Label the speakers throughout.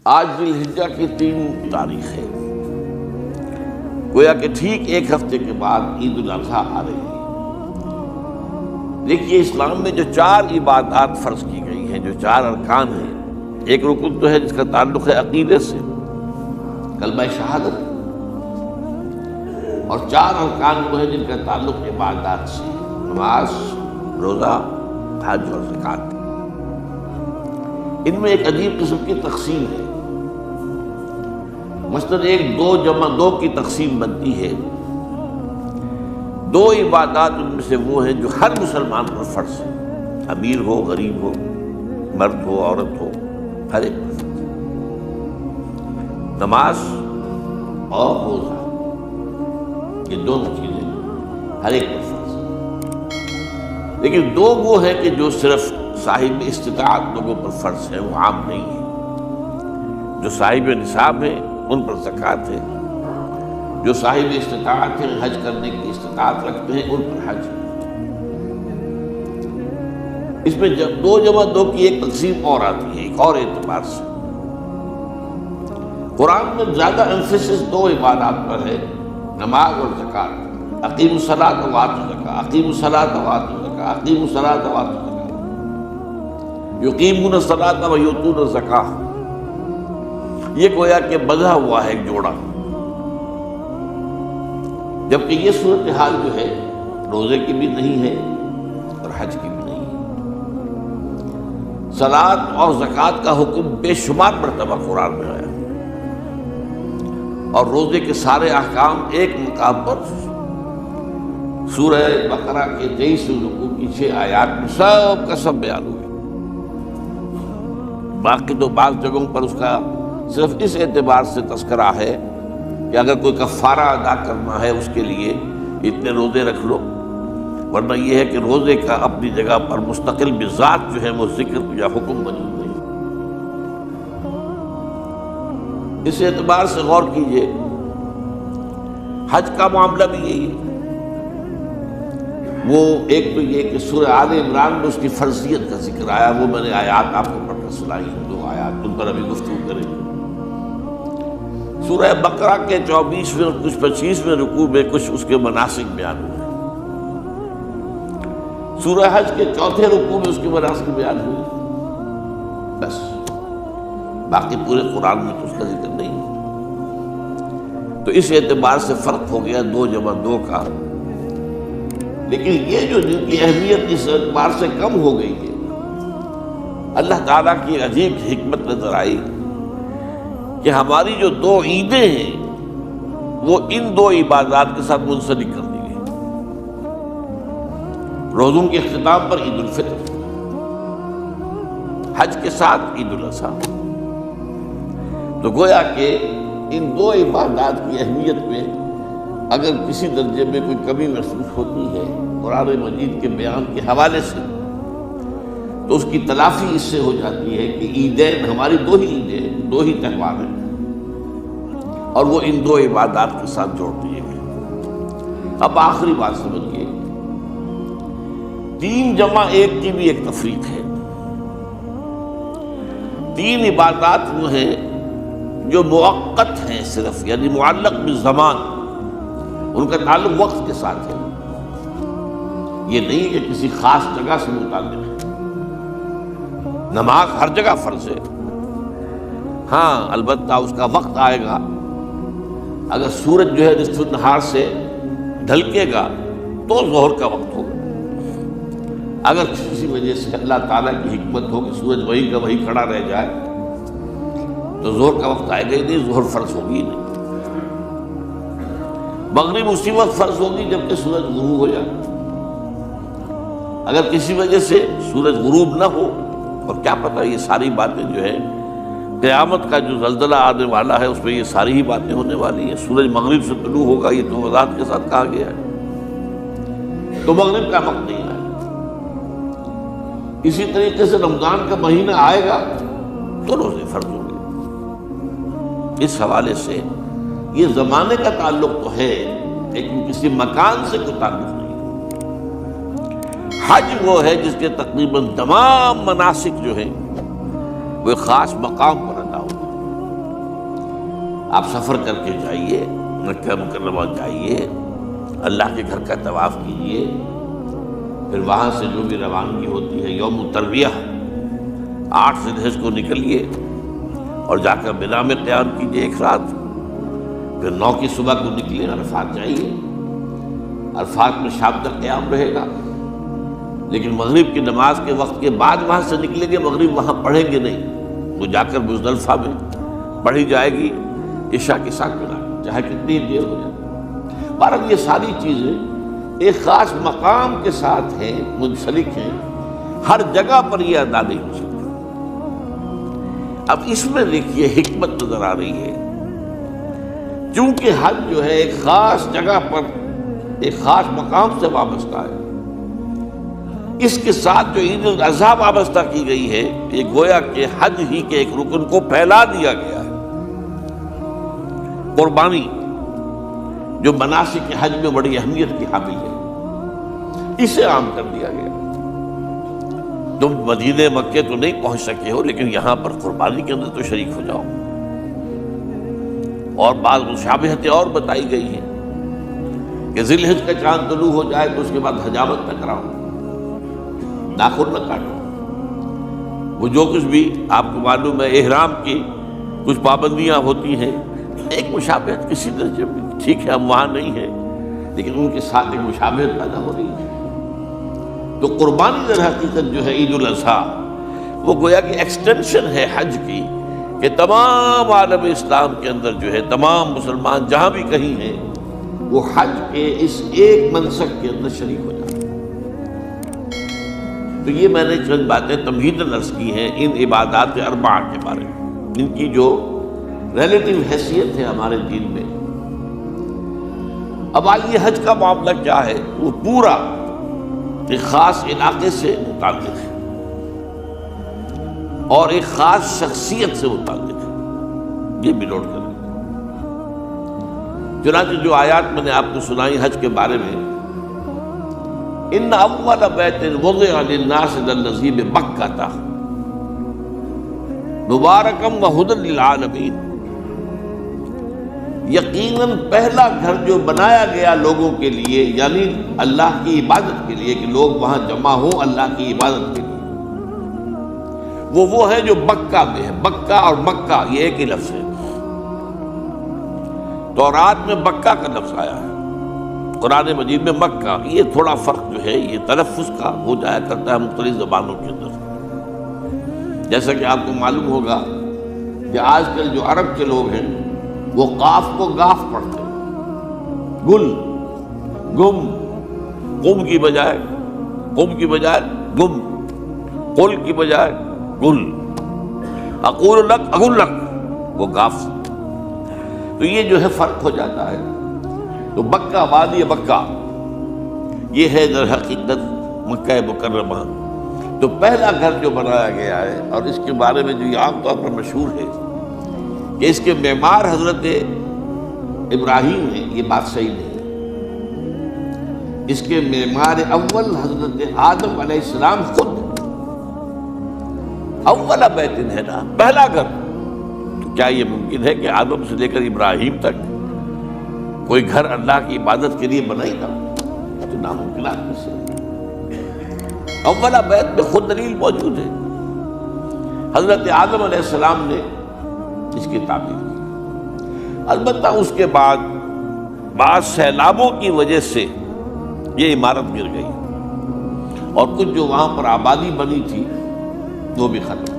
Speaker 1: آج ذی الحجہ کی 3 تاریخ ہے، گویا کہ ٹھیک ایک ہفتے کے بعد عید الاضحیٰ آ رہی ہے۔ دیکھیے اسلام میں جو 4 عبادات فرض کی گئی ہیں، جو 4 ارکان ہیں، ایک رکن تو ہے جس کا تعلق ہے عقیدے سے، کلمہ شہادت، اور 4 ارکان وہ ہیں جن کا تعلق عبادات سے، نماز، روزہ، حج اور زکوٰۃ۔ ان میں ایک عجیب قسم کی تقسیم ہے، مثلاً 1 2 جمع 2 کی تقسیم بنتی ہے۔ 2 عبادات ان میں سے وہ ہیں جو ہر مسلمان پر فرض ہے، امیر ہو، غریب ہو، مرد ہو، عورت ہو، ہر ایک پر فرض ہے، نماز اور روزہ، یہ دونوں چیزیں ہر ایک پر فرض ہیں۔ لیکن 2 وہ ہیں کہ جو صرف صاحب استطاعت لوگوں پر فرض ہے، وہ عام نہیں ہے۔ جو صاحب نصاب ہیں ان پر زکوٰۃ ہے، جو صاحب استطاعت ہیں، حج کرنے کی استطاعت رکھتے ہیں، ان پر حج ہے۔ اس میں 2 جمع 2 کی ایک تقسیم اور آتی ہے، ایک اور اعتبار سے۔ قرآن میں زیادہ ایمفیسس 2 عبادات پر ہے، نماز اور زکوٰۃ۔ اقیموا الصلاۃ وآتوا الزکاۃ، اقیموا الصلاۃ وآتوا الزکاۃ، اقیموا الصلاۃ وآتوا الزکاۃ، یقیمون الصلاۃ ویؤتون الزکاۃ۔ یہ گویا کہ بندھا ہوا ہے ایک جوڑا، جبکہ یہ صورتحال جو ہے روزے کی بھی نہیں ہے اور حج کی بھی نہیں ہے۔ صلاۃ اور زکوٰۃ کا حکم بے شمار مرتبہ قرآن میں آیا، اور روزے کے سارے احکام ایک مقام پر سورہ بقرہ کے 23 رکوع کی 6 آیات میں سب کا سب بیان ہوئے۔ باقی تو بعض جگہوں پر اس کا صرف اس اعتبار سے تذکرہ ہے کہ اگر کوئی کفارہ ادا کرنا ہے اس کے لیے اتنے روزے رکھ لو، ورنہ یہ ہے کہ روزے کا اپنی جگہ پر مستقل بذات جو ہے وہ ذکر یا حکم موجود نہیں۔ اس اعتبار سے غور کیجئے، حج کا معاملہ بھی یہی ہے۔ وہ ایک تو یہ کہ سورہ آل عمران میں اس کی فرضیت کا ذکر آیا، وہ میں نے آیات آپ کو پڑھ کر سنائی ہیں، 2 آیات، ان پر ابھی گفتگو کریں گے۔ سورہ بقرہ کے 24ویں اور کچھ 25ویں رکوع میں کچھ اس کے مناسک بیان ہوئے، سورہ حج کے 4تھے رکوع میں اس کے مناسک بیان ہوئے، بس باقی پورے قرآن میں تو اس کا ذکر نہیں ہے۔ تو اس اعتبار سے فرق ہو گیا 2 جمع 2 کا۔ لیکن یہ جو دن کی اہمیت اس اعتبار سے کم ہو گئی ہے، اللہ تعالیٰ کی عجیب حکمت نظر آئی کہ ہماری جو 2 عیدیں ہیں وہ ان 2 عبادات کے ساتھ منسلک کر دی گئی۔ روزوں کے اختتام پر عید الفطر، حج کے ساتھ عید الاضحیٰ۔ تو گویا کہ ان 2 عبادات کی اہمیت میں اگر کسی درجے میں کوئی کمی محسوس ہوتی ہے قرآن مجید کے بیان کے حوالے سے، تو اس کی تلافی اس سے ہو جاتی ہے کہ عیدین ہماری 2 ہی عیدیں، 2 ہی تہوار ہیں، اور وہ ان 2 عبادات کے ساتھ جوڑ دیے گئے۔ اب آخری بات سمجھیے، 3 جمع 1 کی بھی ایک تفریق ہے۔ 3 عبادات وہ ہیں جو مؤقت ہیں صرف، یعنی معلق بالزمان، ان کا تعلق وقت کے ساتھ ہے، یہ نہیں کہ کسی خاص جگہ سے متعلق ہے۔ نماز ہر جگہ فرض ہے، ہاں البتہ اس کا وقت آئے گا، اگر سورج جو ہے نصف النہار سے ڈھلکے گا تو ظہر کا وقت ہوگا۔ اگر کسی وجہ سے اللہ تعالیٰ کی حکمت ہو کہ سورج وہیں کا وہیں کھڑا رہ جائے تو ظہر کا وقت آئے گا ہی نہیں، ظہر فرض ہوگی ہی نہیں۔ مغرب اسی وقت فرض ہوگی جبکہ سورج غروب ہو جائے۔ اگر کسی وجہ سے سورج غروب نہ ہو، اور کیا پتہ یہ ساری باتیں جو ہے قیامت کا جو زلزلہ آنے والا ہے اس میں یہ ساری ہی باتیں ہونے والی ہیں، سورج مغرب سے طلوع ہوگا، یہ تو وضاحت کے ساتھ کہا گیا ہے، تو مغرب کا وقت نہیں آئے۔ اسی طریقے سے رمضان کا مہینہ آئے گا تو روزے فرض ہوں گے۔ اس حوالے سے یہ زمانے کا تعلق تو ہے لیکن کسی مکان سے کوئی تعلق نہیں۔ حج وہ ہے جس کے تقریباً تمام مناسک جو ہیں وہ ایک خاص مقام پر ادا ہوتے ہیں۔ آپ سفر کر کے جائیے، مکہ مکرمہ جائیے، اللہ کے گھر کا طواف کیجیے، پھر وہاں سے جو بھی روانگی ہوتی ہے یوم الترویہ 8 ذی الحجہ کو نکلیے اور جا کر منا میں قیام کیجیے ایک رات، پھر 9 کی صبح کو نکلیے، عرفات جائیے، عرفات میں شام تک قیام رہے گا، لیکن مغرب کی نماز کے وقت کے بعد وہاں سے نکلیں گے، مغرب وہاں پڑھیں گے نہیں، وہ جا کر مزدلفہ میں پڑھی جائے گی عشاء کے ساتھ ملا، چاہے کتنی دیر ہو جائے۔ بہرحال یہ ساری چیزیں ایک خاص مقام کے ساتھ ہیں، منسلک ہیں، ہر جگہ پر یہ ادا نہیں ہو سکتی۔ اب اس میں دیکھیے حکمت نظر آ رہی ہے، چونکہ حج جو ہے ایک خاص جگہ پر ایک خاص مقام سے وابستہ ہے، اس کے ساتھ جو عید الاضحیٰ وابستہ کی گئی ہے، یہ گویا کہ حج ہی کے ایک رکن کو پھیلا دیا گیا ہے۔ قربانی جو مناسک حج میں بڑی اہمیت کی حامل ہے، اسے عام کر دیا گیا۔ تم مدینے مکے تو نہیں پہنچ سکے ہو، لیکن یہاں پر قربانی کے اندر تو شریک ہو جاؤ۔ اور بعض مشابہتیں اور بتائی گئی ہیں کہ ذی الحجہ کا چاند طلوع ہو جائے تو اس کے بعد حجامت نہ کراؤ، ناخن نہ کاٹو، وہ جو کچھ بھی آپ کو معلوم ہے احرام کی کچھ پابندیاں ہوتی ہیں، ایک مشابہت کسی درجے میں، ٹھیک ہے ہم وہاں نہیں ہیں لیکن ان کے ساتھ ایک مشابہت پیدا ہو رہی ہے۔ تو قربانی در حقیقت جو ہے عید الاضحیٰ، وہ گویا کہ ایکسٹینشن ہے حج کی، کہ تمام عالم اسلام کے اندر جو ہے تمام مسلمان جہاں بھی کہیں ہیں وہ حج کے اس ایک منسک کے اندر شریک ہو جائے۔ تو یہ میں نے چند باتیں تمہیداً عرض کی ہیں ان عبادات اربعہ کے بارے میں، ان کی جو ریلیٹیو حیثیت ہے ہمارے دین میں۔ اب آئیے حج کا معاملہ کیا ہے، وہ پورا ایک خاص علاقے سے متعلق ہے اور ایک خاص شخصیت سے متعلق ہے، یہ بھی نوٹ کریں۔ چنانچہ جو آیات میں نے آپ کو سنائی حج کے بارے میں، ان اول بیت وضع للناس للذی ببکۃ مبارکا وہدی للعالمین، یقیناً پہلا گھر جو بنایا گیا لوگوں کے لیے، یعنی اللہ کی عبادت کے لیے، کہ لوگ وہاں جمع ہوں اللہ کی عبادت کے لیے، وہ ہے جو بکہ میں ہے۔ بکہ اور مکہ یہ ایک ہی لفظ ہے، تورات میں بکہ کا لفظ آیا ہے، قرآن مجید میں مکہ۔ یہ تھوڑا فرق جو ہے یہ تلفظ کا ہو جایا کرتا ہے مختلف زبانوں کے اندر، جیسا کہ آپ کو معلوم ہوگا کہ آج کل جو عرب کے لوگ ہیں وہ قاف کو گاف پڑھتے ہیں، گل، گم، قم کی بجائے گم، قل کی بجائے گل، اقول لک اقول لک، وہ گاف۔ تو یہ جو ہے فرق ہو جاتا ہے۔ تو بکہ، وادی بکہ، یہ ہے در حقیقت مکہ مکرمہ۔ تو پہلا گھر جو بنایا گیا ہے، اور اس کے بارے میں جو یہ عام طور پر مشہور ہے کہ اس کے معمار حضرت ابراہیم ہیں، یہ بات صحیح نہیں ہے۔ اس کے معمار اول حضرت آدم علیہ السلام خود، اول بیت ہے نا، پہلا گھر۔ تو کیا یہ ممکن ہے کہ آدم سے لے کر ابراہیم تک کوئی گھر اللہ کی عبادت کے لیے بنائی نہ ہو؟ تو ناممکنات میں سے اول بیت میں خود دلیل موجود ہے، حضرت آدم علیہ السلام نے اس کی تعبیر کی۔ البتہ اس کے بعد بعض سیلابوں کی وجہ سے یہ عمارت گر گئی اور کچھ جو وہاں پر آبادی بنی تھی وہ بھی ختم۔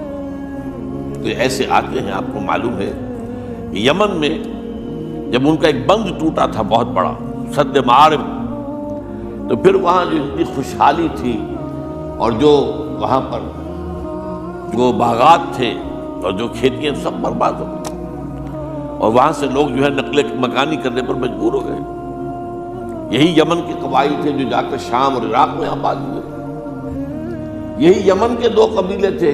Speaker 1: تو ایسے آتے ہیں، آپ کو معلوم ہے یمن میں جب ان کا ایک بند ٹوٹا تھا بہت بڑا، سد معارب، تو پھر وہاں جو اتنی خوشحالی تھی اور جو وہاں پر جو باغات تھے اور جو کھیتیاں سب برباد ہو گئی، اور وہاں سے لوگ جو ہے نقل مکانی کرنے پر مجبور ہو گئے۔ یہی یمن کے قبائل تھے جو جا کر شام اور عراق میں آباد ہوئے، یہی یمن کے 2 قبیلے تھے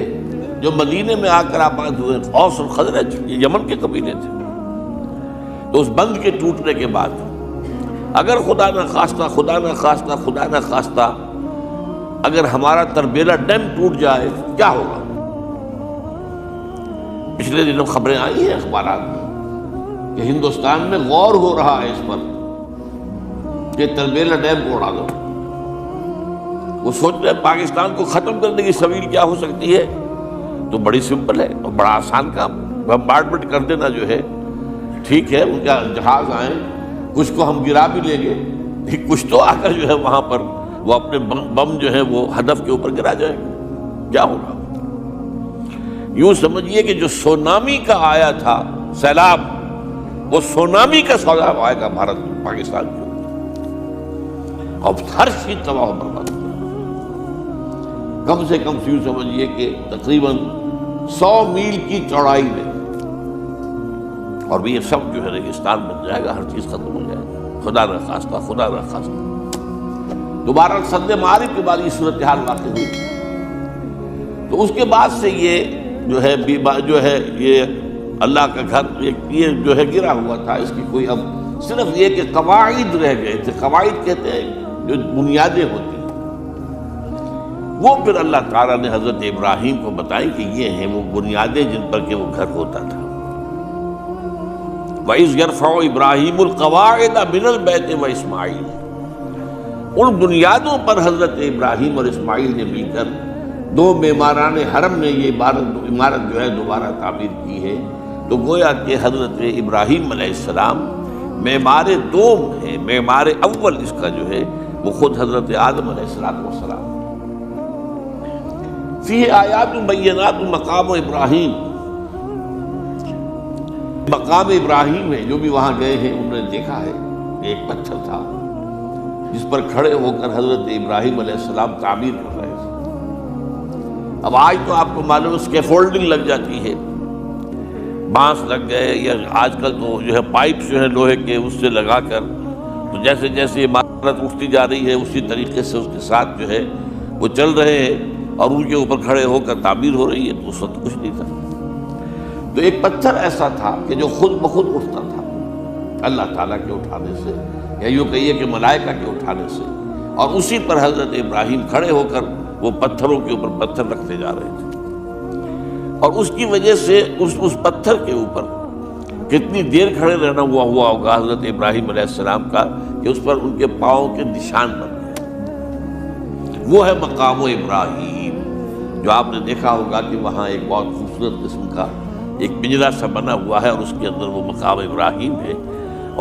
Speaker 1: جو مدینے میں آ کر آباد ہوئے، اوس اور خزرج، یہ یمن کے قبیلے تھے۔ تو اس بند کے ٹوٹنے کے بعد اگر خدا نہ خواستہ اگر ہمارا تربیلا ڈیم ٹوٹ جائے کیا ہوگا؟ پچھلے دنوں خبریں آئی ہیں اخبارات میں کہ ہندوستان میں غور ہو رہا ہے اس پر کہ تربیلا ڈیم کو اڑا دو. وہ سوچ رہے ہیں پاکستان کو ختم کرنے کی سبیل کیا ہو سکتی ہے. تو بڑی سمپل ہے اور بڑا آسان کام. بمبارڈمنٹ کر دینا جو ہے ٹھیک ہے، ان کا جہاز آئیں، کچھ کو ہم گرا بھی لیں گے، کچھ تو آ کر جو ہے وہاں پر وہ اپنے بم جو ہے وہ ہدف کے اوپر گرا جائے گا. کیا ہوگا؟ یوں سمجھیے کہ جو سونامی کا آیا تھا سیلاب، وہ سونامی کا سیلاب آئے گا بھارت پاکستان کے اوپر اور ہر چیز تباہ و برباد. کم سے کم یوں سمجھیے کہ تقریباً 100 میل کی چوڑائی میں، اور بھی یہ سب جو ہے ریگستان بن جائے گا، ہر چیز ختم ہو جائے گا. خدا نہ خواستہ، خدا نہ خواستہ دوبارہ سد معارف کے بعد یہ صورتحال واقع ہوئی. تو اس کے بعد سے یہ جو ہے یہ اللہ کا گھر یہ جو ہے گرا ہوا تھا. اس کی کوئی اب صرف یہ کہ قواعد رہ گئے تھے. قواعد کہتے ہیں جو بنیادیں ہوتی ہیں، وہ پھر اللہ تعالیٰ نے حضرت ابراہیم کو بتائی کہ یہ ہیں وہ بنیادیں جن پر کہ وہ گھر ہوتا تھا. وَإِذْ يَرْفَعُ إِبْرَاهِيمُ الْقَوَاعِدَ مِنَ الْبَيْتِ وَإِسْمَاعِيلُ، ان بنیادوں پر حضرت ابراہیم اور اسماعیل نے مل کر دو معماران حرم نے یہ عمارت جو ہے دوبارہ تعمیر کی ہے. تو گویا کہ حضرت ابراہیم علیہ السلام معمار دوم ہے، معمار اول اس کا جو ہے وہ خود حضرت آدم علیہ السلام. فیہ آیات بینات مقام ابراہیم، مقام ابراہیم ہے. جو بھی وہاں گئے ہیں انہوں نے دیکھا ہے کہ ایک پتھر تھا جس پر کھڑے ہو کر حضرت ابراہیم علیہ السلام تعمیر کر رہے تھے. اب آج تو آپ کو معلوم ہے اسکیفولڈنگ لگ جاتی ہے، بانس لگ گئے، یا آج کل تو جو ہے پائپ جو ہے لوہے کے اس سے لگا کر، تو جیسے جیسے عمارت اٹھتی جا رہی ہے اسی طریقے سے اس کے ساتھ جو ہے وہ چل رہے ہیں اور ان کے اوپر کھڑے ہو کر تعمیر ہو رہی ہے. تو اس وقت کچھ نہیں تھا. تو ایک پتھر ایسا تھا کہ جو خود بخود اٹھتا تھا اللہ تعالیٰ کے اٹھانے سے، یا یوں کہیے کہ ملائکہ کے اٹھانے سے، اور اسی پر حضرت ابراہیم کھڑے ہو کر وہ پتھروں کے اوپر پتھر رکھتے جا رہے تھے. اور اس کی وجہ سے اس پتھر کے اوپر کتنی دیر کھڑے رہنا ہوا ہوگا حضرت ابراہیم علیہ السلام کا کہ اس پر ان کے پاؤں کے نشان بن گئے. وہ ہے مقام ابراہیم، جو آپ نے دیکھا ہوگا کہ وہاں ایک بہت خوبصورت قسم کا ایک پنجرا سا بنا ہوا ہے اور اس کے اندر وہ مقام ابراہیم ہے.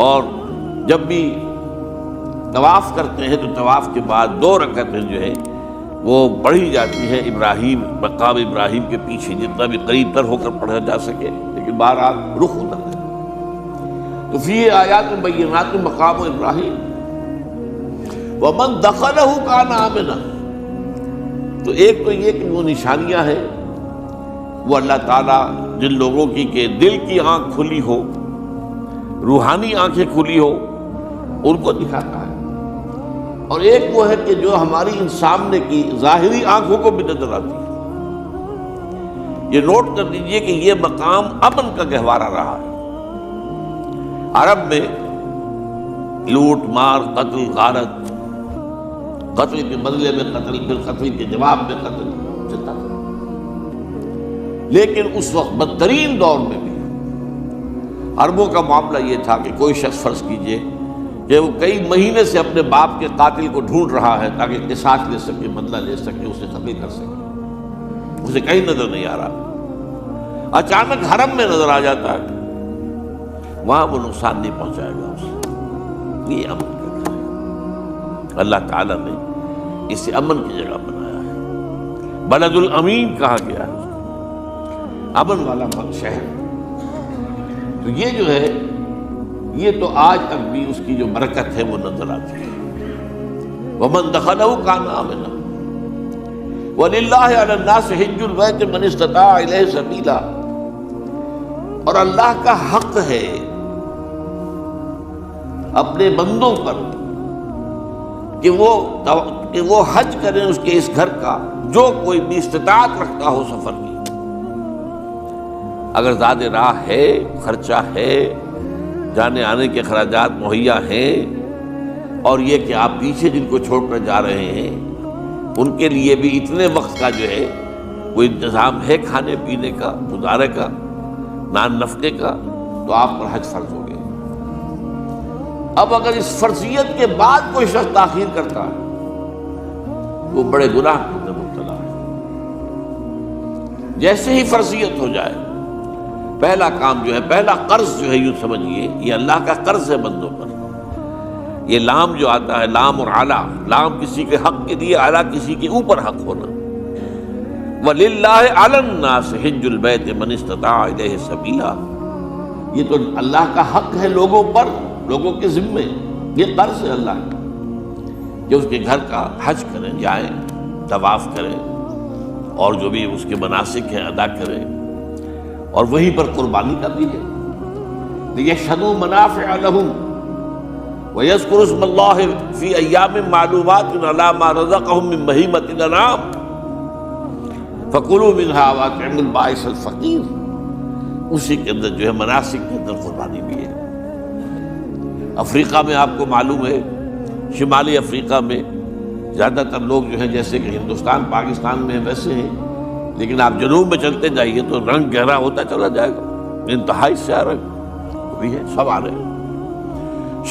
Speaker 1: اور جب بھی طواف کرتے ہیں تو طواف کے بعد 2 رکعتیں جو ہے وہ پڑھی جاتی ہے ابراہیم، مقام ابراہیم کے پیچھے جتنا بھی قریب تر ہو کر پڑھا جا سکے، لیکن بہرحال رخ ہوتا ہے. تو فیہ آیات بینات مقام ابراہیم ومن دخلہ کان آمنا. تو ایک تو یہ کہ وہ نشانیاں ہیں وہ اللہ تعالیٰ جن لوگوں کی کہ دل کی آنکھ کھلی ہو، روحانی آنکھیں کھلی ہو، ان کو دکھاتا ہے. اور ایک وہ ہے کہ جو ہماری ان سامنے کی ظاہری آنکھوں کو بھی نظر آتی ہے. یہ نوٹ کر لیجئے کہ یہ مقام امن کا گہوارہ رہا ہے. عرب میں لوٹ مار، قتل، غارت، قتل کے بدلے میں قتل، پھر قتل کے جواب میں قتل چلتا تھا. لیکن اس وقت بدترین دور میں بھی عربوں کا معاملہ یہ تھا کہ کوئی شخص فرض کیجئے کہ وہ کئی مہینے سے اپنے باپ کے قاتل کو ڈھونڈ رہا ہے تاکہ قصاص لے سکے، بدلہ لے سکے، اسے قتل کر سکے. اسے کہیں نظر نہیں آ رہا، اچانک حرم میں نظر آ جاتا ہے، وہاں وہ نقصان نہیں پہنچائے گا اسے. یہ امن کا گھر ہے. اللہ تعالیٰ نے اسے امن کی جگہ بنایا ہے. بلد الامین کہا گیا ہے، امن والا شہر. تو یہ جو ہے یہ تو آج تک بھی اس کی جو برکت ہے وہ نظر آتی ہے. وَمَن دَخَلَهُ كَانَ آمِنًا وَلِلَّهِ عَلَى النَّاسِ حِجُّ الْبَيْتِ مَنِ اسْتَطَاعَ إِلَيْهِ سَبِيلًا. اور اللہ کا حق ہے اپنے بندوں پر کہ وہ حج کریں اس کے اس گھر کا جو کوئی بھی استطاعت رکھتا ہو سفر کی. اگر زیادہ راہ ہے، خرچہ ہے، جانے آنے کے اخراجات مہیا ہیں، اور یہ کہ آپ پیچھے جن کو چھوڑ کر جا رہے ہیں ان کے لیے بھی اتنے وقت کا جو ہے وہ انتظام ہے کھانے پینے کا، گزارے کا، نان نفقے کا، تو آپ پر حج فرض ہو گیا۔ اب اگر اس فرضیت کے بعد کوئی شخص تاخیر کرتا ہے وہ بڑے گناہ کے اندر مبتلا ہے۔ جیسے ہی فرضیت ہو جائے، پہلا کام جو ہے، پہلا قرض جو ہے، یوں سمجھیے یہ اللہ کا قرض ہے بندوں پر۔ یہ لام جو آتا ہے، لام اور اعلیٰ، لام کسی کے حق کے لیے، اعلیٰ کسی کے اوپر حق ہونا۔ وَلِلَّهِ عَلَى النَّاسِ حِجُّ الْبَيْتِ مَنِ اسْتَطَاعَ إِلَيْهِ سَبِيلًا، یہ تو اللہ کا حق ہے لوگوں پر، لوگوں کے ذمے، یہ قرض ہے اللہ کا کہ اس کے گھر کا حج کریں، جائیں، طواف کریں، اور جو بھی اس کے مناسک ہیں ادا کریں، اور وہیں پر قربانی کا بھی ہے۔ لِيَشْهَدُوا مَنَافِعَ لَهُمْ وَيَذْكُرُوا اسْمَ اللَّهِ فِي أَيَّامٍ مَّعْلُومَاتٍ عَلَىٰ مَا رَزَقَهُم مِّن بَهِيمَةِ الْأَنْعَامِ فَكُلُوا مِنْهَا وَأَطْعِمُوا الْبَائِسَ الْفَقِيرَ، اسی کے اندر جو ہے مناسک کے اندر قربانی بھی ہے۔ افریقہ میں آپ کو معلوم ہے، شمالی افریقہ میں زیادہ تر لوگ جو ہیں جیسے کہ ہندوستان پاکستان میں ویسے ہیں، لیکن آپ جنوب میں چلتے جائیے تو رنگ گہرا ہوتا چلا جائے گا، انتہائی سیاہ رنگ بھی ہے، سب آ رہے ہیں،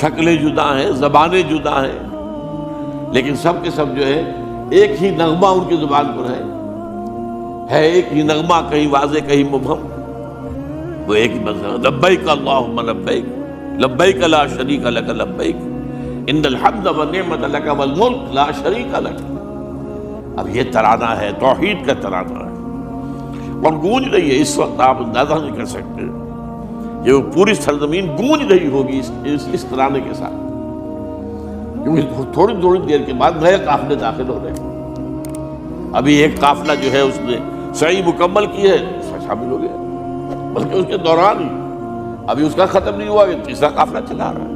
Speaker 1: شکلیں جدا ہیں، زبانیں جدا ہیں، لیکن سب کے سب جو ہے ایک ہی نغمہ ان کی زبان پر ہے ایک ہی نغمہ، کہیں واضح کہیں مبہم، وہ ایک ہی مذہب، لبیک اللہم لبیک لبیک لا شریک لک لبیک ان الحمد والنعمت لک والملک لا شریک لک۔ اب یہ ترانہ ہے، توحید کا ترانہ ہے، اور گونج رہی ہے اس وقت، آپ اندازہ نہیں کر سکتے کہ وہ پوری سرزمین گونج رہی ہوگی اس ترانے کے ساتھ، کیونکہ تھوڑی دیر کے بعد نئے قافلے داخل ہو رہے ہیں۔ ابھی ایک قافلہ جو ہے اس نے سعی مکمل کی ہے، شامل ہو گیا، بلکہ اس کے دوران ہی ابھی اس کا ختم نہیں ہوا کہ تیسرا قافلہ چلا رہا ہے۔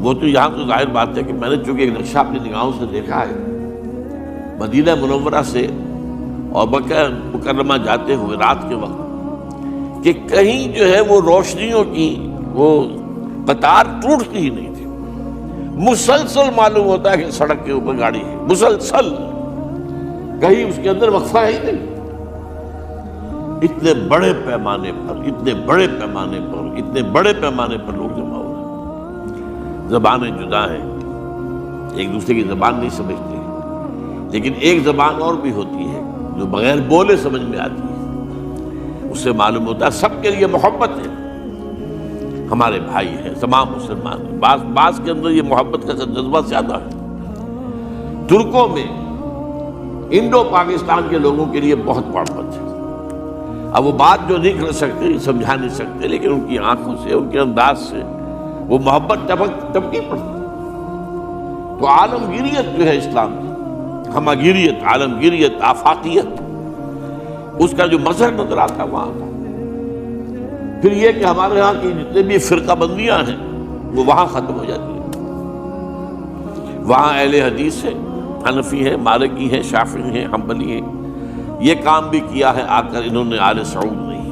Speaker 1: وہ تو یہاں تو ظاہر بات ہے کہ میں نے چونکہ ایک نقشہ اپنی نگاہوں سے دیکھا ہے مدینہ منورہ سے اور مکہ مکرمہ جاتے ہوئے رات کے وقت، کہ کہیں جو ہے وہ روشنیوں کی وہ قطار ٹوٹتی ہی نہیں تھی، مسلسل معلوم ہوتا ہے کہ سڑک کے اوپر گاڑی ہے، مسلسل، کہیں اس کے اندر وقفہ ہی نہیں۔ اتنے بڑے پیمانے پر لوگ جمع ہو رہے ہیں، زبانیں جدا ہیں، ایک دوسرے کی زبان نہیں سمجھتے، لیکن ایک زبان اور بھی ہوتی ہے جو بغیر بولے سمجھ میں آتی ہے، اس سے معلوم ہوتا ہے سب کے لیے محبت ہے، ہمارے بھائی ہیں، تمام مسلمان ہیں۔ بعض کے اندر یہ محبت کا جذبہ زیادہ ہے۔ ترکوں میں انڈو پاکستان کے لوگوں کے لیے بہت محبت ہے۔ اب وہ بات جو نہیں کر سکتے، سمجھا نہیں سکتے، لیکن ان کی آنکھوں سے، ان کے انداز سے وہ محبت ٹپکی پڑتی۔ تو عالمگیریت جو ہے اسلام کی، ہمگیریت، عالمگیریت، آفاقیت، اس کا جو مظہر نظر آتا ہے وہاں کا۔ پھر یہ کہ ہمارے ہاں کی جتنے بھی فرقہ بندیاں ہیں وہ وہاں ختم ہو جاتی ہیں۔ وہاں اہل حدیث ہیں، حنفی ہیں، مالکی ہیں، شافعی ہیں، حنبلی ہیں۔ یہ کام بھی کیا ہے آ کر انہوں نے آل سعود نہیں،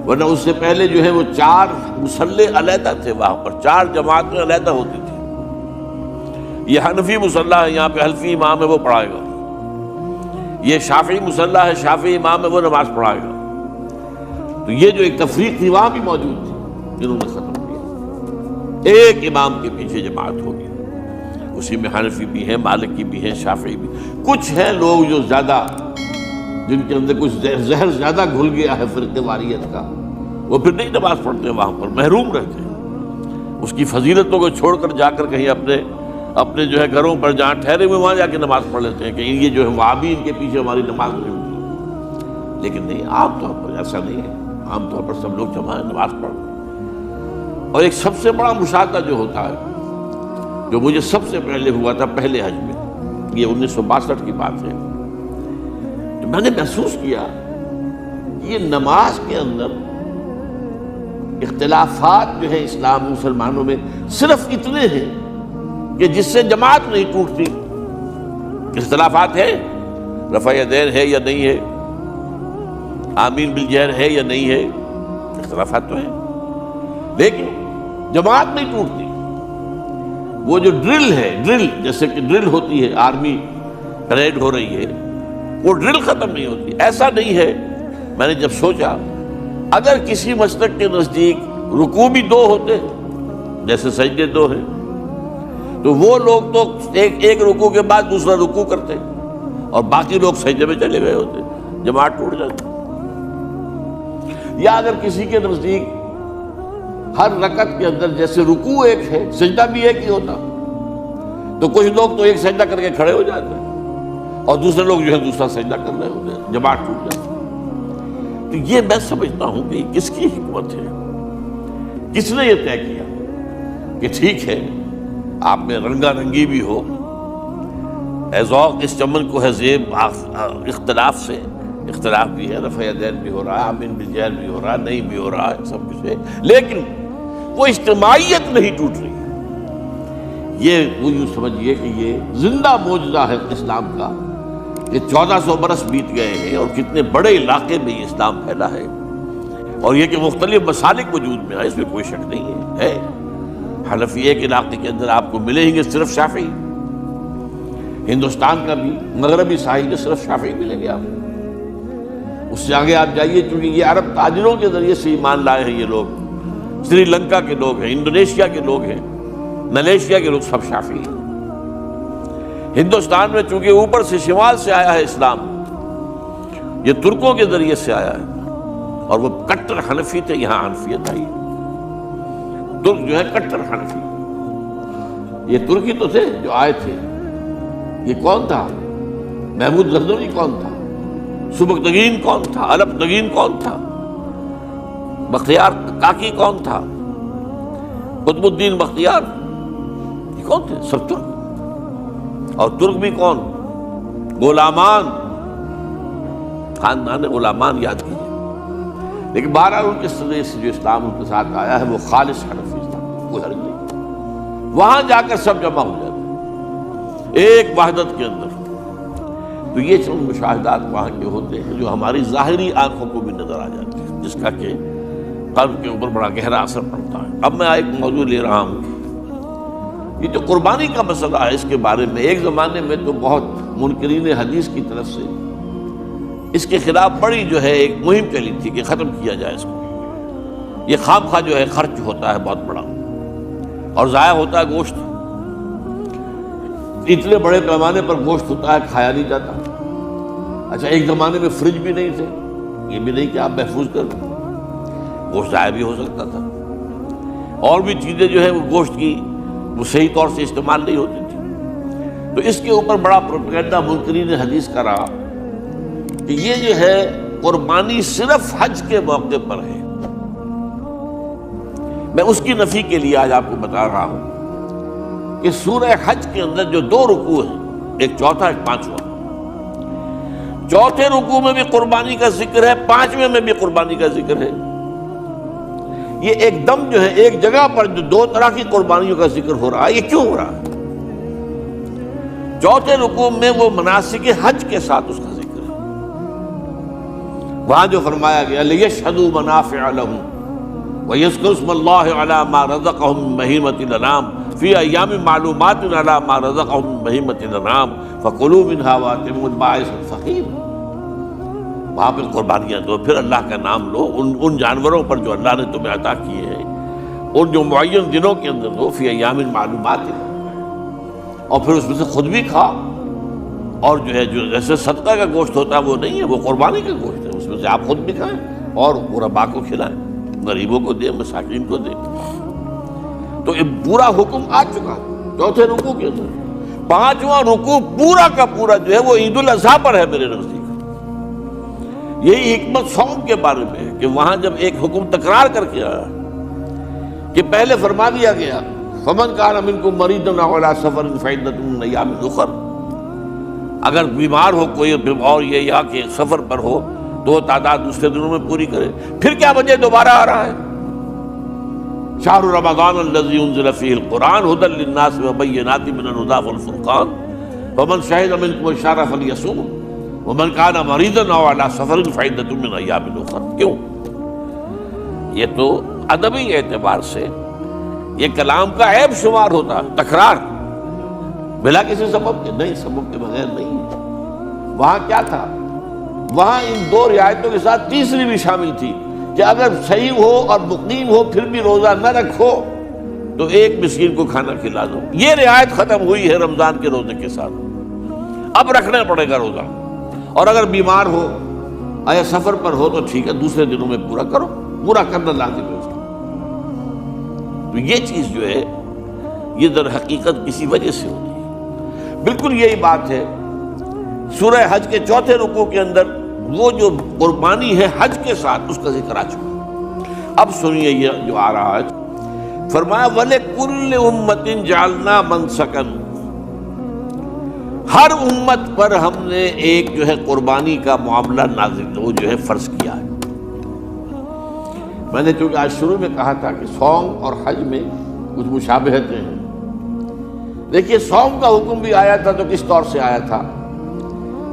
Speaker 1: ورنہ اس سے پہلے جو ہے وہ 4 مصلے علیحدہ تھے، وہاں پر 4 جماعتیں علیحدہ ہوتی تھی۔ یہ حنفی مصلی ہے، یہاں پہ حنفی امام ہے وہ پڑھائے گا، یہ شافعی مصلی ہے، شافعی امام ہے وہ نماز پڑھائے گا۔ تو یہ جو ایک تفریق تھی وہاں بھی موجود تھی، انہوں نے ختم کیا، ایک امام کے پیچھے جماعت ہوگی، اسی میں حنفی بھی ہیں، مالکی بھی ہیں، شافعی بھی۔ کچھ ہیں لوگ جو زیادہ، جن کے اندر کچھ زہر زیادہ گھل گیا ہے فرقے واریت کا، وہ پھر نہیں نماز پڑھتے، وہاں پر محروم رہتے ہیں، اس کی فضیلتوں کو چھوڑ کر جا کر کہیں اپنے جو ہے گھروں پر جہاں ٹھہرے ہوئے وہاں جا کے نماز پڑھ لیتے ہیں کہ یہ جو ہے وہابی ان کے پیچھے ہماری نماز نہیں ہوتی۔ لیکن نہیں، عام طور پر ایسا نہیں ہے، عام طور پر سب لوگ جمع نماز پڑھ۔ اور ایک سب سے بڑا مشاہدہ جو ہوتا ہے، جو مجھے سب سے پہلے ہوا تھا پہلے حج میں، یہ 1962 کی بات ہے، تو میں نے محسوس کیا کہ یہ نماز کے اندر اختلافات جو ہے اسلام مسلمانوں میں صرف اتنے ہیں کہ جس سے جماعت نہیں ٹوٹتی۔ اختلافات ہے، رفع یدین ہے یا نہیں ہے، آمین بالجہر ہے یا نہیں ہے، اختلافات تو ہیں، لیکن جماعت نہیں ٹوٹتی۔ وہ جو ڈرل ہے، ڈرل جیسے کہ ڈرل ہوتی ہے، آرمی پریڈ ہو رہی ہے، وہ ڈرل ختم نہیں ہوتی۔ ایسا نہیں ہے، میں نے جب سوچا اگر کسی مسلک کے نزدیک رکوع بھی دو ہوتے جیسے سجدے دو ہیں تو وہ لوگ تو ایک رکوع کے بعد دوسرا رکوع کرتے اور باقی لوگ سجدے میں چلے گئے ہوتے، جماعت ٹوٹ جاتی۔ یا اگر کسی کے نزدیک ہر رکعت کے اندر جیسے رکوع ایک ہے سجدہ بھی ایک ہی ہوتا تو کچھ لوگ تو ایک سجدہ کر کے کھڑے ہو جاتے اور دوسرے لوگ جو ہے دوسرا سجدہ کر رہے ہوتے، جماعت ٹوٹ جاتی۔ تو یہ میں سمجھتا ہوں کہ کس کی حکمت ہے، کس نے یہ طے کیا کہ ٹھیک ہے آپ میں رنگا رنگی بھی ہو، اے ذوق اس چمن کو ہے زیب اختلاف سے، اختلاف بھی ہے، رفع یدین بھی ہو رہا ہے، آمین بالجہر بھی ہو رہا ہے، نہیں بھی ہو رہا ہے، سب کچھ ہے، لیکن وہ اجتماعیت نہیں ٹوٹ رہی۔ یہ وہ یوں سمجھیے کہ یہ زندہ معجزہ ہے اسلام کا کہ 1400 برس بیت گئے ہیں اور کتنے بڑے علاقے میں یہ اسلام پھیلا ہے، اور یہ کہ مختلف مسالک وجود میں آئے، اس میں کوئی شک نہیں ہے۔ حنفی ایک علاقے کے اندر آپ کو ملیں گے صرف شافعی، ہندوستان کا بھی مغربی ساحل میں صرف شافعی ملیں گے آپ، اس سے آگے آپ جائیے چونکہ یہ عرب تاجروں کے ذریعے سے ایمان لائے ہیں یہ لوگ، سری لنکا کے لوگ ہیں، انڈونیشیا کے لوگ ہیں، ملیشیا کے لوگ، سب شافعی ہیں۔ ہندوستان میں چونکہ اوپر سے شمال سے آیا ہے اسلام، یہ ترکوں کے ذریعے سے آیا ہے اور وہ کٹر حنفی تھے، یہاں حنفیت آئی۔ ترک جو ہے کٹر حنفی، یہ ترکی تو تھے جو آئے تھے۔ یہ کون تھا؟ محمود غزنوی کون تھا؟ سبکتگین کون تھا؟ الپتگین کون تھا؟ بختیار کاکی کون تھا؟ قطب الدین بختیار، یہ کون تھے؟ سب ترک۔ اور ترک بھی کون؟ غلامان، خاندان غلامان یاد کیجیے۔ لیکن بہرحال ان کے ذریعے سے جو اسلام ان کے ساتھ آیا ہے وہ خالص حنفی اسلام، کوئی حرج نہیں۔ وہاں جا کر سب جمع ہو جاتے ایک وحدت کے اندر۔ تو یہ چند مشاہدات وہاں کے ہوتے ہیں جو ہماری ظاہری آنکھوں کو بھی نظر آ جاتے ہیں، جس کا کہ قلب کے اوپر بڑا گہرا اثر پڑتا ہے۔ اب میں ایک موضوع لے رہا ہوں، یہ جو قربانی کا مسئلہ ہے، اس کے بارے میں ایک زمانے میں تو بہت منکرین حدیث کی طرف سے اس کے خلاف بڑی جو ہے ایک مہم چلی تھی کہ ختم کیا جائے اس کو، یہ خام خواہ جو ہے خرچ ہوتا ہے بہت بڑا اور ضائع ہوتا ہے گوشت، اتنے بڑے پیمانے پر گوشت ہوتا ہے کھایا نہیں جاتا۔ اچھا ایک زمانے میں فریج بھی نہیں تھے، یہ بھی نہیں کہ آپ محفوظ کر دیں، گوشت ضائع بھی ہو سکتا تھا، اور بھی چیزیں جو ہے وہ گوشت کی وہ صحیح طور سے استعمال نہیں ہوتی تھی۔ تو اس کے اوپر بڑا پروپیگنڈا منکرین حدیث کا رہا کہ یہ جو ہے قربانی صرف حج کے موقع پر ہے۔ میں اس کی نفی کے لیے آج آپ کو بتا رہا ہوں کہ سورہ حج کے اندر جو دو رکوع ہیں، ایک چوتھا ایک پانچواں، چوتھے رکوع میں بھی قربانی کا ذکر ہے، پانچویں میں بھی قربانی کا ذکر ہے۔ یہ ایک دم جو ہے ایک جگہ پر جو دو طرح کی قربانیوں کا ذکر ہو رہا ہے، یہ کیوں ہو رہا ہے؟ چوتھے رکوع میں وہ مناسک حج کے ساتھ اس کا ذکر ہے، وہاں جو فرمایا گیا لِيَشْهَدُوا مَنَافِعَ لَهُمْ وَيَذْكُرُوا اسْمَ اللَّهِ عَلَىٰ مَا رَزَقَهُم مِّن بَهِيمَةِ الْأَنْعَامِ فِي أَيَّامٍ مَّعْلُومَاتٍ عَلَىٰ مَا رَزَقَهُم مِّن بَهِيمَةِ الْأَنْعَامِ فَكُلُوا مِنْهَا وَأَطْعِمُوا الْبَائِسَ الْفَقِيرَ۔ وہاں پہ قربانیاں دو، پھر اللہ کا نام لو ان جانوروں پر جو اللہ نے تمہیں عطا کیے ہیں، ان جو معین دنوں کے اندر دو، فی ایام معلومات، اور پھر اس میں سے خود بھی کھا، اور جو ہے جو جیسے صدقہ کا گوشت ہوتا ہے وہ نہیں ہے، وہ قربانی کا گوشت ہے، اس میں سے آپ خود بھی کھائیں اور غرباء کو کھلائیں، غریبوں کو دیں، مساکین کو دیں۔ تو یہ پورا حکم آ چکا چوتھے رکوع کے اندر۔ پانچواں رکوع پورا کا پورا جو ہے وہ عید الاضحیٰ پر ہے میرے نزدیک۔ یہی حکمت صوم کے بارے میں ہے کہ وہاں جب ایک حکم تکرار کر کے آیا کہ پہلے فرما دیا گیا فَمَنْ كَانَ مِنْكُمْ مَرِيضًا أَوْ عَلَىٰ سَفَرٍ فَعِدَّةٌ مِّنْ أَيَّامٍ أُخَرَ، اگر بیمار ہو کوئی اور یہ یا کہ سفر پر ہو تو وہ تعداد دوسرے دنوں میں پوری کرے۔ پھر کیا وجہ دوبارہ آ رہا ہے؟ شَهْرُ رَمَضَانَ الَّذِي أُنزِلَ فِيهِ الْقُرْآنُ هُدًى لِّلنَّاسِ وَبَيِّنَاتٍ مِّنَ الْهُدَىٰ وَالْفُرْقَانِ فَمَنْ شَهِدَ مِنكُمُ الشَّهْرَ فَلْيَصُمْهُ وَمَنْ كَانَ مَرِيضًا أَوْ عَلَىٰ سَفَرٍ فَعِدَّةٌ مِّنْ أَيَّامٍ أُخَرَ۔ کیوں؟ یہ تو ادبی اعتبار سے یہ کلام کا عیب شمار ہوتا ہے، تکرار بلا کسی سبب کے، نہیں سبب کے بغیر نہیں ہے۔ وہاں کیا تھا؟ وہاں ان دو رعایتوں کے ساتھ تیسری بھی شامل تھی کہ اگر صحیح ہو اور مقیم ہو پھر بھی روزہ نہ رکھو تو ایک مسکین کو کھانا کھلا دو. یہ رعایت ختم ہوئی ہے رمضان کے روزے کے ساتھ. اب رکھنا پڑے گا روزہ. اور اگر بیمار ہو یا سفر پر ہو تو ٹھیک ہے، دوسرے دنوں میں پورا کرو، پورا کرنا لازم ہے اس کا. تو یہ چیز جو ہے یہ در حقیقت کسی وجہ سے ہوتی ہے. بالکل یہی بات ہے سورہ حج کے چوتھے رکوع کے اندر وہ جو قربانی ہے حج کے ساتھ اس کا ذکر آ چکا. اب سنیے یہ جو آ رہا ہے، فرمایا وَلِكُلِّ أُمَّةٍ جَعَلْنَا مَنْسَكًا، ہر امت پر ہم نے ایک جو ہے قربانی کا معاملہ نازل وہ جو ہے فرض کیا ہے. میں نے چونکہ آج شروع میں کہا تھا کہ صوم اور حج میں کچھ مشابہتیں ہیں. دیکھیے صوم کا حکم بھی آیا تھا تو کس طور سے آیا تھا؟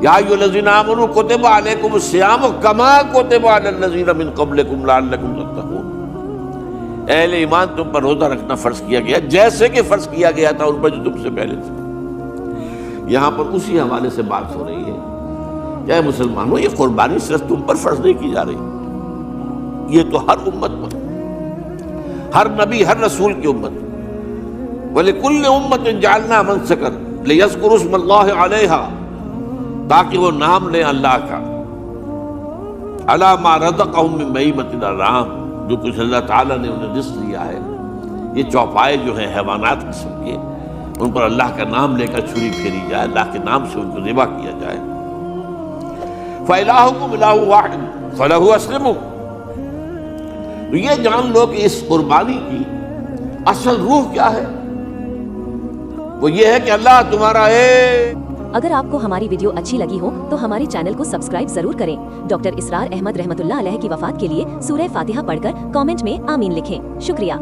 Speaker 1: یا ایھا الذین آمنوا کتب علیکم الصیام کما کتب علی الذین من قبلکم لعلکم تتقون. اہل ایمان تم پر روزہ رکھنا فرض کیا گیا جیسے کہ فرض کیا گیا تھا ان پر جو تم سے پہلے تھے. یہاں پر اسی حوالے سے بات ہو رہی ہے کہ اے مسلمانوں یہ قربانی صرف تم پر فرض نہیں کی جا رہی، یہ تو ہر امت پر، ہر نبی ہر رسول کی امت. وَلِكُلِّ أُمَّةٍ جَعَلْنَا مَنْسَكًا لِيَذْكُرُوا اسْمَ اللَّهِ عَلَيْهَا، تاکہ وہ نام لیں اللہ کا، عَلَىٰ مَا رَزَقَهُم مِّن بَهِیمَةِ الْأَنْعَامِ، جو کچھ اللہ تعالیٰ نے انہیں رزق دیا ہے. یہ چوپائے جو ہیں حیوانات قسم کے، ان پر اللہ کا نام لے کر چھری پھیری جائے، اللہ کے نام سے ان کو ذبح کیا جائے. فَإِلَٰهُكُمْ إِلَٰهٌ وَاحِدٌ فَلَهُ أَسْلِمُوا. تو یہ جان لو کہ اس قربانی کی اصل روح کیا ہے، وہ یہ ہے کہ اللہ تمہارا ہے.
Speaker 2: اگر آپ کو ہماری ویڈیو اچھی لگی ہو تو ہمارے چینل کو سبسکرائب ضرور کریں. ڈاکٹر اسرار احمد رحمۃ اللہ علیہ کی وفات کے لیے سورہ فاتحہ پڑھ کر کامنٹ میں آمین لکھیں. شکریہ.